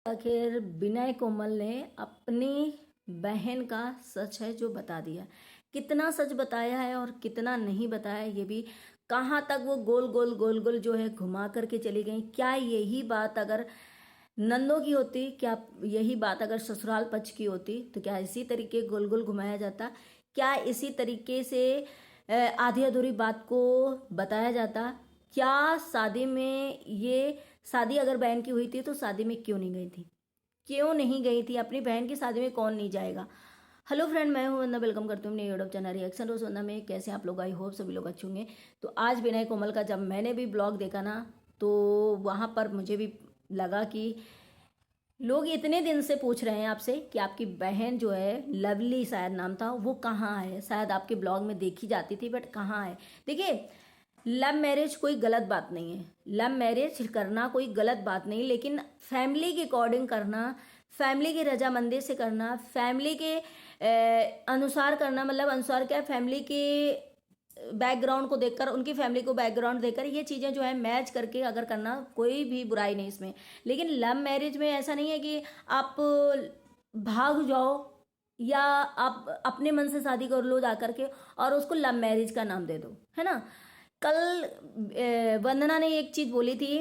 आखिर विनय कोमल ने अपनी बहन का सच है जो बता दिया। कितना सच बताया है और कितना नहीं बताया ये भी, कहाँ तक वो गोल गोल गोल गोल जो है घुमा करके चली गई। क्या यही बात अगर नंदों की होती, क्या यही बात अगर ससुराल पक्ष की होती तो क्या इसी तरीके गोल गोल घुमाया जाता? क्या इसी तरीके से आधी अधूरी बात को बताया जाता? क्या शादी में ये शादी अगर बहन की हुई थी तो शादी में क्यों नहीं गई थी? क्यों नहीं गई थी? अपनी बहन की शादी में कौन नहीं जाएगा? हेलो फ्रेंड, मैं हूं वंदना। वेलकम करती हूँ अपने यूट्यूब चैनल रिएक्शन रोज वंदना में। कैसे हैं आप लोग? आई होप सभी लोग अच्छे होंगे। तो आज विनय कोमल का जब मैंने भी ब्लॉग देखा ना, तो वहाँ पर मुझे भी लगा कि लोग इतने दिन से पूछ रहे हैं आपसे कि आपकी बहन जो है, लवली शायद नाम था, वो कहाँ है? शायद आपके ब्लॉग में देखी जाती थी, बट कहाँ है? देखिए, लव मैरिज कोई गलत बात नहीं है, लव मैरिज करना कोई गलत बात नहीं, लेकिन फैमिली के अकॉर्डिंग करना, फैमिली की रजामंदी से करना, फैमिली के अनुसार करना। मतलब अनुसार क्या है, फैमिली के बैकग्राउंड को देखकर, उनकी फैमिली को बैकग्राउंड देकर ये चीज़ें जो है मैच करके अगर करना, कोई भी बुराई नहीं इसमें। लेकिन लव मैरिज में ऐसा नहीं है कि आप भाग जाओ या आप अपने मन से शादी कर लो जा करके और उसको लव मैरिज का नाम दे दो, है ना। कल वंदना ने एक चीज़ बोली थी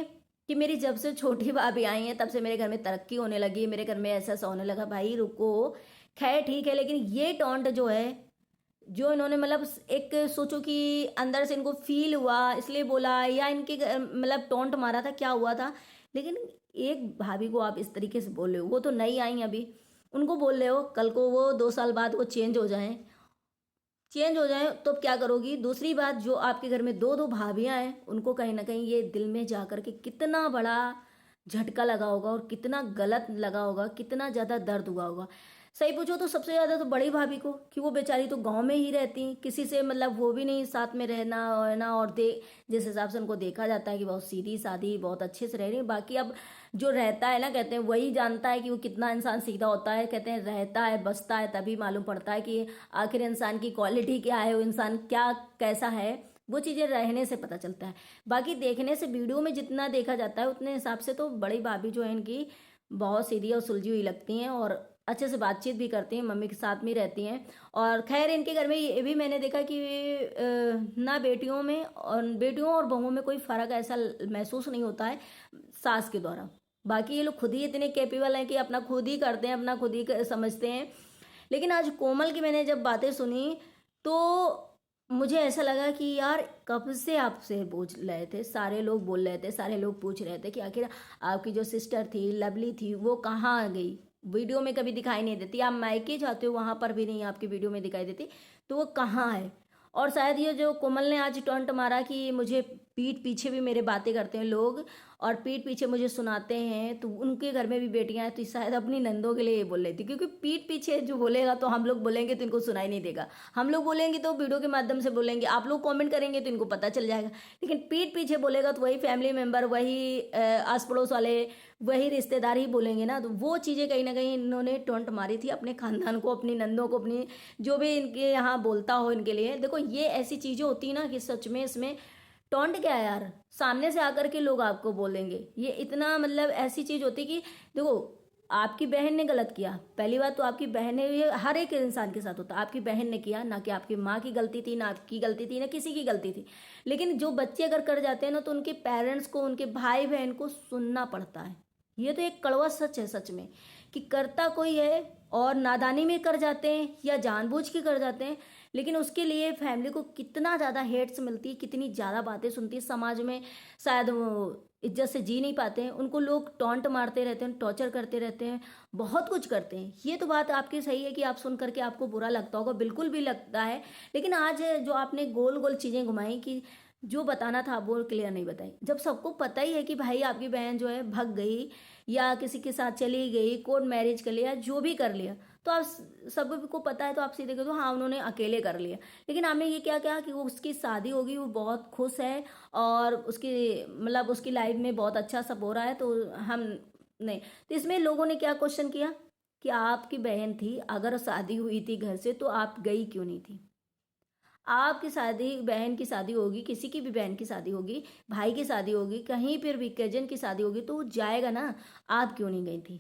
कि मेरी जब से छोटी भाभी आई है तब से मेरे घर में तरक्की होने लगी, मेरे घर में ऐसा ऐसा होने लगा। भाई रुको, खैर ठीक है, लेकिन ये टॉन्ट जो है, जो इन्होंने मतलब एक सोचो कि अंदर से इनको फील हुआ इसलिए बोला, या इनके मतलब टॉन्ट मारा था, क्या हुआ था। लेकिन एक भाभी को आप इस तरीके से बोल रहे हो, वो तो नई आई अभी, उनको बोल रहे हो कल को वो 2 साल बाद वो चेंज हो जाए तो क्या करोगी? दूसरी बात, जो आपके घर में दो दो भाभियां हैं, उनको कहीं ना कहीं ये दिल में जा करके कितना बड़ा झटका लगा होगा और कितना गलत लगा होगा, कितना ज़्यादा दर्द हुआ होगा। सही पूछो तो सबसे ज़्यादा तो बड़ी भाभी को, कि वो बेचारी तो गांव में ही रहती, किसी से मतलब वो भी नहीं साथ में रहना और ना, और जिस हिसाब से उनको देखा जाता है कि बहुत सीधी सादी बहुत अच्छे से रह रही है। बाकी अब जो रहता है ना, कहते हैं वही जानता है कि वो कितना इंसान सीधा होता है। कहते हैं रहता है बसता है तभी मालूम पड़ता है कि आखिर इंसान की क्वालिटी क्या है, वो इंसान क्या कैसा है, वो चीज़ें रहने से पता चलता है। बाकी देखने से, वीडियो में जितना देखा जाता है उतने हिसाब से तो बड़ी भाभी जो है इनकी बहुत सीधी और सुलझी हुई लगती हैं और अच्छे से बातचीत भी करती हैं, मम्मी के साथ में रहती हैं। और खैर इनके घर में ये भी मैंने देखा कि ना बेटियों और बहुओं में कोई फ़र्क ऐसा महसूस नहीं होता है सास के द्वारा। बाकी ये लोग खुद ही इतने कैपेबल हैं कि अपना खुद ही करते हैं, अपना खुद ही समझते हैं। लेकिन आज कोमल की मैंने जब बातें सुनी तो मुझे ऐसा लगा कि यार, कब से आपसे पूछ रहे थे, सारे लोग बोल रहे थे, सारे लोग पूछ रहे थे कि आखिर आपकी जो सिस्टर थी, लवली थी, वो कहाँ गई? वीडियो में कभी दिखाई नहीं देती, आप मायके जाते हो वहां पर भी नहीं आपकी वीडियो में दिखाई देती, तो वो कहाँ है? और शायद ये जो कोमल ने आज टॉन्ट मारा कि मुझे पीठ पीछे भी मेरे बातें करते हैं लोग और पीठ पीछे मुझे सुनाते हैं, तो उनके घर में भी बेटियां हैं, तो शायद अपनी नंदों के लिए ये बोल रही थी। क्योंकि पीठ पीछे जो बोलेगा तो हम लोग बोलेंगे तो इनको सुनाई नहीं देगा, हम लोग बोलेंगे तो वीडियो के माध्यम से बोलेंगे, आप लोग कमेंट करेंगे तो इनको पता चल जाएगा। लेकिन पीठ पीछे बोलेगा तो वही फैमिली मेम्बर, वही आस पड़ोस वाले, वही रिश्तेदार ही बोलेंगे ना। तो वो चीज़ें कहीं ना कहीं इन्होंने टोंट मारी थी अपने खानदान को, अपनी नंदों को, अपनी जो भी इनके यहाँ बोलता हो इनके लिए। देखो, ये ऐसी चीज़ें होती है ना कि सच में इसमें टोंट क्या है यार, सामने से आकर के लोग आपको बोलेंगे, ये इतना मतलब ऐसी चीज़ होती कि देखो, आपकी बहन ने गलत किया, पहली बात तो आपकी बहन ने, ये हर एक इंसान के साथ होता है, आपकी बहन ने किया, ना कि आपकी माँ की गलती थी, ना आपकी गलती थी, ना किसी की गलती थी। लेकिन जो बच्चे अगर कर जाते हैं ना, तो उनके पेरेंट्स को, उनके भाई बहन को सुनना पड़ता है। ये तो एक कड़वा सच है सच में, कि करता कोई है और नादानी में कर जाते हैं या जानबूझ के कर जाते हैं, लेकिन उसके लिए फैमिली को कितना ज़्यादा हेट्स मिलती है, कितनी ज़्यादा बातें सुनती है समाज में। शायद वो इज्जत से जी नहीं पाते हैं, उनको लोग टॉन्ट मारते रहते हैं, टॉर्चर करते रहते हैं, बहुत कुछ करते हैं। ये तो बात आपकी सही है कि आप सुन करके आपको बुरा लगता होगा, बिल्कुल भी लगता है। लेकिन आज जो आपने गोल गोल चीज़ें घुमाई कि जो बताना था वो क्लियर नहीं बताई, जब सबको पता ही है कि भाई आपकी बहन जो है भग गई या किसी के साथ चली गई, कोर्ट मैरिज कर लिया, जो भी कर लिया, तो आप सबको पता है, तो आप सीधे कह दो हाँ उन्होंने अकेले कर लिया। लेकिन आपने ये क्या कहा कि वो उसकी शादी होगी, वो बहुत खुश है और उसकी मतलब उसकी लाइफ में बहुत अच्छा सब हो रहा है, तो हम नहीं। तो इसमें लोगों ने क्या क्वेश्चन किया कि आपकी बहन थी, अगर शादी हुई थी घर से, तो आप गई क्यों नहीं थी? आपकी शादी, बहन की शादी होगी, किसी की भी बहन की शादी होगी, भाई की शादी होगी, कहीं फिर भी कजन की शादी होगी, तो वो जाएगा ना, आप क्यों नहीं गई थी?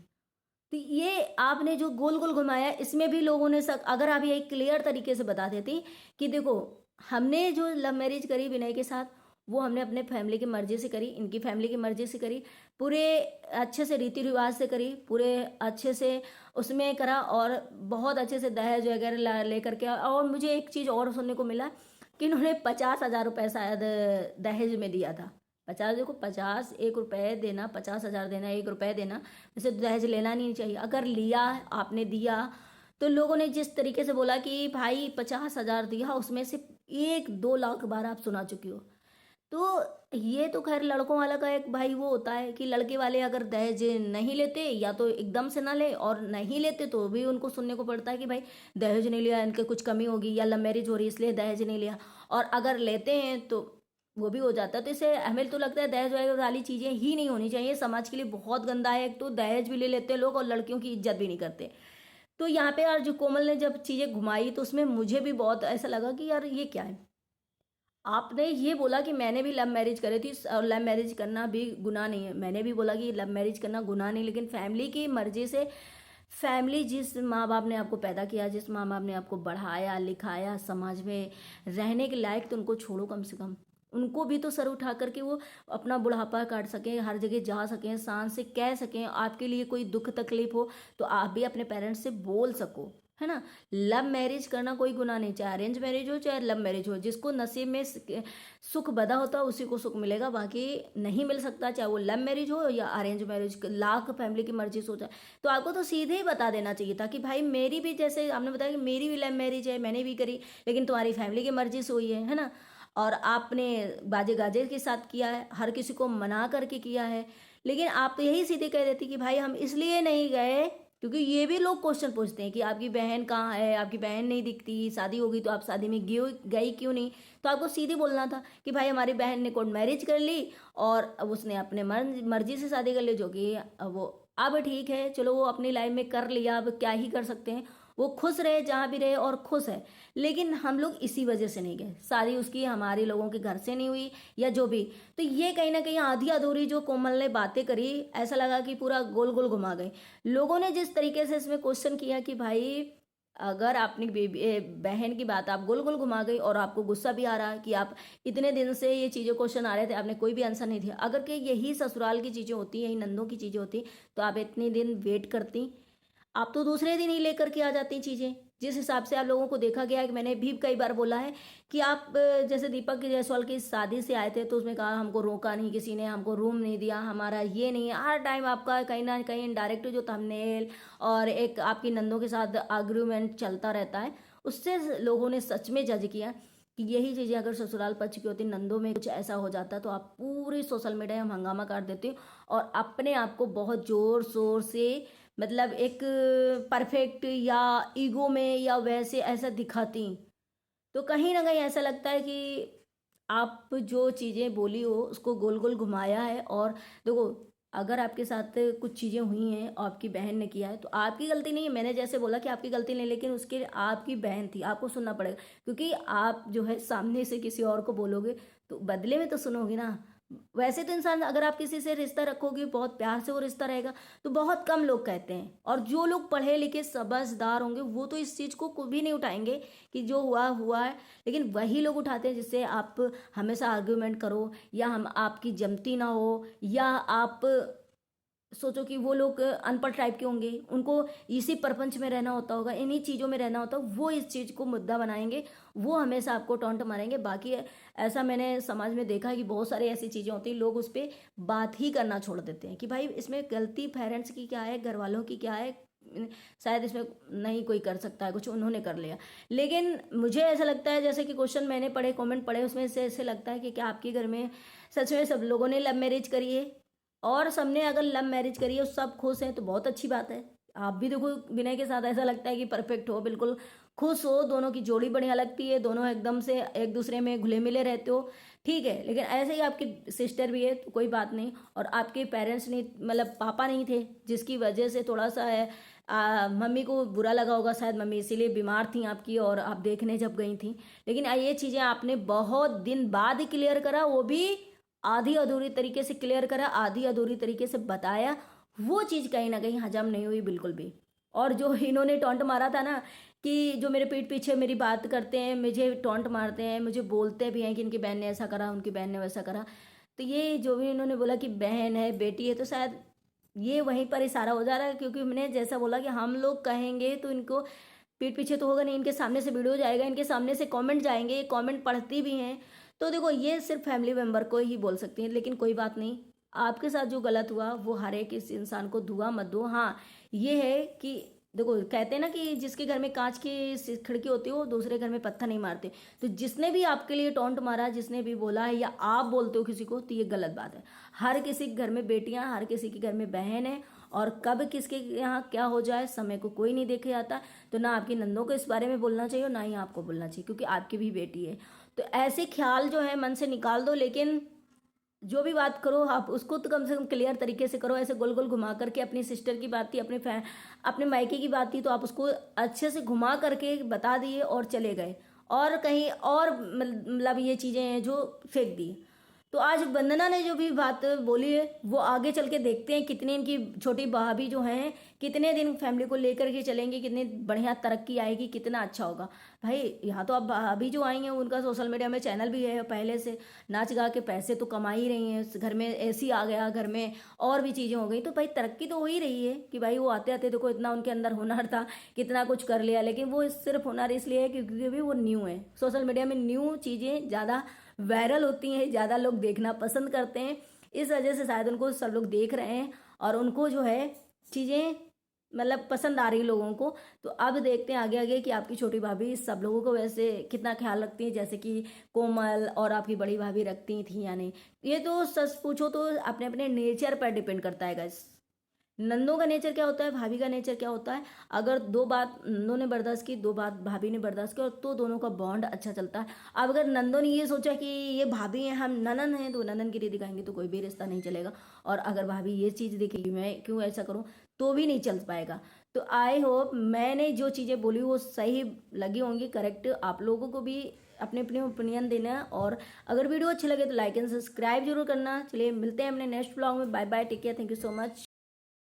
तो ये आपने जो गोल गोल घुमाया, इसमें भी लोगों ने अगर आप ये क्लियर तरीके से बता देती कि देखो, हमने जो लव मैरिज करी विनय के साथ, वो हमने अपने फैमिली की मर्जी से करी, इनकी फैमिली की मर्जी से करी, पूरे अच्छे से रीति रिवाज से करी, पूरे अच्छे से उसमें करा, और बहुत अच्छे से दहेज वगैरह लेकर के। और मुझे एक चीज़ और सुनने को मिला कि इन्होंने 50,000 रुपये शायद दहेज में दिया था। 50, देखो 50, 1 रुपये देना, 50,000 देना, 1 रुपये देना, वैसे तो दहेज लेना नहीं चाहिए। अगर लिया, आपने दिया, तो लोगों ने जिस तरीके से बोला कि भाई 50,000 दिया, उसमें से 1-2 लाख बार आप सुना चुकी हो। तो ये तो खैर लड़कों वाला का एक भाई वो होता है कि लड़के वाले अगर दहेज नहीं लेते, या तो एकदम से ना ले, और नहीं लेते तो भी उनको सुनने को पड़ता है कि भाई दहेज नहीं लिया, इनके कुछ कमी होगी, या लव मैरिज हो रही है इसलिए दहेज नहीं लिया। और अगर लेते हैं तो वो भी हो जाता है। तो इसे हमें तो लगता है दहेज वहेज वाली चीज़ें ही नहीं होनी चाहिए, समाज के लिए बहुत गंदा है। एक तो दहेज भी ले लेते हैं लोग, और लड़कियों की इज्जत भी नहीं करते। तो यहाँ पे यार जो कोमल ने जब चीज़ें घुमाई, तो उसमें मुझे भी बहुत ऐसा लगा कि यार ये क्या है। आपने ये बोला कि मैंने भी लव मैरिज करी थी, और लव मैरिज करना भी गुनाह नहीं है। मैंने भी बोला कि लव मैरिज करना गुनाह नहीं, लेकिन फैमिली की मर्जी से, फैमिली जिस माँ बाप ने आपको पैदा किया, जिस माँ बाप ने आपको बढ़ाया लिखाया, समाज में रहने के लायक, तो उनको छोड़ो कम से कम। उनको भी तो सर उठा करके वो अपना बुढ़ापा काट सकें, हर जगह जा सकें, शान से कह सकें। आपके लिए कोई दुख तकलीफ हो तो आप भी अपने पेरेंट्स से बोल सको, है ना। लव मैरिज करना कोई गुनाह नहीं, चाहे अरेंज मैरिज हो चाहे लव मैरिज हो। जिसको नसीब में सुख बदा होता है उसी को सुख मिलेगा, बाकी नहीं मिल सकता, चाहे वो लव मैरिज हो या अरेंज मैरिज। लाख फैमिली की मर्जी सोचा, तो आपको तो सीधे ही बता देना चाहिए था कि भाई मेरी भी, जैसे आपने बताया कि मेरी भी लव मैरिज है, मैंने भी करी, लेकिन तुम्हारी फैमिली की मर्जी से हुई है ना। और आपने बाजे गाजे के साथ किया है, हर किसी को मना करके किया है। लेकिन आप तो यही सीधे कह देती कि भाई हम इसलिए नहीं गए, क्योंकि ये भी लोग क्वेश्चन पूछते हैं कि आपकी बहन कहाँ है, आपकी बहन नहीं दिखती, शादी होगी तो आप शादी में गई क्यों नहीं। तो आपको सीधे बोलना था कि भाई हमारी बहन ने कोर्ट मैरिज कर ली, और अब उसने अपने मर्जी से शादी कर ली, जो कि वो अब ठीक है, चलो वो अपनी लाइफ में कर लिया, अब क्या ही कर सकते हैं। वो खुश रहे जहाँ भी रहे, और खुश है। लेकिन हम लोग इसी वजह से नहीं गए, शादी उसकी हमारे लोगों के घर से नहीं हुई, या जो भी। तो ये कहीं ना कहीं आधी अधूरी जो कोमल ने बातें करी, ऐसा लगा कि पूरा गोल गोल घुमा गई। लोगों ने जिस तरीके से इसमें क्वेश्चन किया कि भाई अगर आपने बहन की बात आप गोल गोल घुमा गई, और आपको गुस्सा भी आ रहा है कि आप इतने दिन से ये चीज़ें क्वेश्चन आ रहे थे, आपने कोई भी आंसर नहीं दिया। अगर कि यही ससुराल की चीज़ें होती, यही नंदों की चीज़ें होती, तो आप इतने दिन वेट करती। आप तो दूसरे दिन ही लेकर के आ जाती चीज़ें। जिस हिसाब से आप लोगों को देखा गया है, कि मैंने भी कई बार बोला है कि आप जैसे दीपक जायसवाल की शादी से आए थे, तो उसमें कहा हमको रोका नहीं किसी ने, हमको रूम नहीं दिया, हमारा ये नहीं है। हर टाइम आपका कहीं ना कहीं इनडायरेक्ट जो थंबनेल और एक आपकी नंदों के साथ आर्ग्यूमेंट चलता रहता है, उससे लोगों ने सच में जज किया कि यही चीज़ें अगर ससुराल पक्ष की होती, नंदों में कुछ ऐसा हो जाता, तो आप पूरी सोशल मीडिया में हंगामा कर देते, और अपने आप को बहुत ज़ोर शोर से, मतलब एक परफेक्ट या ईगो में या वैसे ऐसा दिखाती। तो कहीं ना कहीं ऐसा लगता है कि आप जो चीज़ें बोली हो उसको गोल गोल घुमाया है। और देखो, अगर आपके साथ कुछ चीज़ें हुई हैं और आपकी बहन ने किया है, तो आपकी गलती नहीं है। मैंने जैसे बोला कि आपकी गलती नहीं, लेकिन उसके लिए आपकी बहन थी, आपको सुनना पड़ेगा। क्योंकि आप जो है सामने से किसी और को बोलोगे, तो बदले में तो सुनोगी ना। वैसे तो इंसान, अगर आप किसी से रिश्ता रखोगे, बहुत प्यार से वो रिश्ता रहेगा, तो बहुत कम लोग कहते हैं। और जो लोग पढ़े लिखे समझदार होंगे, वो तो इस चीज़ को कभी नहीं उठाएंगे कि जो हुआ हुआ है। लेकिन वही लोग उठाते हैं जिससे आप हमेशा आर्ग्यूमेंट करो, या हम आपकी जमती ना हो, या आप सोचो कि वो लोग अनपढ़ टाइप के होंगे, उनको इसी प्रपंच में रहना होता होगा, इन्हीं चीज़ों में रहना होता, वो इस चीज़ को मुद्दा बनाएंगे, वो हमेशा आपको टॉन्ट मारेंगे। बाकी ऐसा मैंने समाज में देखा है कि बहुत सारी ऐसी चीज़ें होती हैं, लोग उस पर बात ही करना छोड़ देते हैं कि भाई इसमें गलती पेरेंट्स की क्या है, घर वालों की क्या है, शायद इसमें नहीं कोई कर सकता है कुछ, उन्होंने कर लिया। लेकिन मुझे ऐसा लगता है, जैसे कि क्वेश्चन मैंने पढ़े, कमेंट पढ़े, उसमें से ऐसे लगता है कि क्या आपके घर में सच में सब लोगों ने लव मैरिज करी है, और सबने अगर लव मैरिज करी है, सब खुश हैं, तो बहुत अच्छी बात है। आप भी देखो विनय के साथ ऐसा लगता है कि परफेक्ट हो, बिल्कुल खुश हो, दोनों की जोड़ी बढ़िया लगती है, दोनों एकदम से एक दूसरे में घुले मिले रहते हो, ठीक है। लेकिन ऐसे ही आपकी सिस्टर भी है, तो कोई बात नहीं। और आपके पेरेंट्स नहीं, मतलब पापा नहीं थे, जिसकी वजह से थोड़ा सा है मम्मी को बुरा लगा होगा, शायद मम्मी इसीलिए बीमार थी आपकी, और आप देखने जब गई थी। लेकिन ये चीज़ें आपने बहुत दिन बाद क्लियर करा, वो भी आधी अधूरी तरीके से क्लियर करा, आधी अधूरी तरीके से बताया, वो चीज़ कहीं ना कहीं हजम नहीं हुई बिल्कुल भी। और जो इन्होंने टॉन्ट मारा था ना कि जो मेरे पीठ पीछे मेरी बात करते हैं, मुझे टॉन्ट मारते हैं, मुझे बोलते भी हैं कि इनकी बहन ने ऐसा करा, उनकी बहन ने वैसा करा, तो ये जो भी इन्होंने बोला कि बहन है बेटी है, तो शायद ये वहीं पर इशारा हो जा रहा है, क्योंकि मैंने जैसा बोला कि हम लोग कहेंगे तो इनको पीठ पीछे तो होगा नहीं, इनके सामने से वीडियो जाएगा, इनके सामने से कमेंट जाएंगे, ये कमेंट पढ़ती भी हैं। तो देखो ये सिर्फ फैमिली मेम्बर को ही बोल सकती हैं, लेकिन कोई बात नहीं, आपके साथ जो गलत हुआ वो हर एक इस इंसान को धुआं मत दो। हाँ ये है कि देखो कहते हैं ना कि जिसके घर में कांच की खिड़की होती है वो दूसरे घर में पत्थर नहीं मारते। तो जिसने भी आपके लिए टॉन्ट मारा, जिसने भी बोला है या आप बोलते हो किसी को, तो ये गलत बात है। हर किसी के घर में बेटियां, हर किसी के घर में बहन है, और कब किसके यहाँ क्या हो जाए समय को कोई नहीं देखे आता। तो ना आपकी नंदों को इस बारे में बोलना चाहिए और ना ही आपको बोलना चाहिए, क्योंकि आपकी भी बेटी है। तो ऐसे ख्याल जो है मन से निकाल दो, लेकिन जो भी बात करो आप उसको तो कम से कम क्लियर तरीके से करो। ऐसे गोल गोल घुमा करके, अपनी सिस्टर की बात थी, अपने मायके की बात थी, तो आप उसको अच्छे से घुमा करके बता दिए और चले गए, और कहीं और मतलब ये चीज़ें हैं जो फेंक दी। तो आज वंदना ने जो भी बात बोली है वो आगे चल के देखते हैं कितनी इनकी छोटी भाभी जो हैं कितने दिन फैमिली को लेकर के चलेंगी, कितनी बढ़िया तरक्की आएगी, कितना अच्छा होगा। भाई यहाँ तो अब भाभी जो आई हैं उनका सोशल मीडिया में चैनल भी है, पहले से नाच गा के पैसे तो कमा ही रही हैं, घर में एसी आ गया, घर में और भी चीज़ें हो गई, तो भाई तरक्की तो हो ही रही है। कि भाई वो आते आते देखो इतना उनके अंदर हुनर था, कितना कुछ कर लिया, लेकिन वो सिर्फ हुनर इसलिए है क्योंकि भी वो न्यू है। सोशल मीडिया में न्यू चीज़ें ज़्यादा वायरल होती हैं, ज़्यादा लोग देखना पसंद करते हैं, इस वजह से शायद उनको सब लोग देख रहे हैं और उनको जो है चीज़ें मतलब पसंद आ रही लोगों को। तो अब देखते हैं आगे आगे कि आपकी छोटी भाभी सब लोगों को वैसे कितना ख्याल रखती है, जैसे कि कोमल और आपकी बड़ी भाभी रखती थी या नहीं। ये तो सच पूछो तो अपने अपने नेचर पर डिपेंड करता है गाइस। नंदों का नेचर क्या होता है, भाभी का नेचर क्या होता है। अगर दो बात नंदों ने बर्दाश्त की, दो बात भाभी ने बर्दाश्त की, तो दोनों का बॉन्ड अच्छा चलता है। अब अगर नंदों ने ये सोचा कि ये भाभी हैं हम ननन हैं, तो ननन गिरी दिखाएंगे तो कोई भी रिश्ता नहीं चलेगा। और अगर भाभी ये चीज़ देखेगी मैं क्यों ऐसा करूँ, तो भी नहीं चल पाएगा। तो आई होप मैंने जो चीज़ें बोली वो सही लगी होंगी, करेक्ट। आप लोगों को भी अपने अपने ओपिनियन देना, और अगर वीडियो अच्छी लगे तो लाइक एंड सब्सक्राइब जरूर करना। चलिए मिलते हैं अपने नेक्स्ट ब्लॉग में। Bye bye, take care, thank you so much.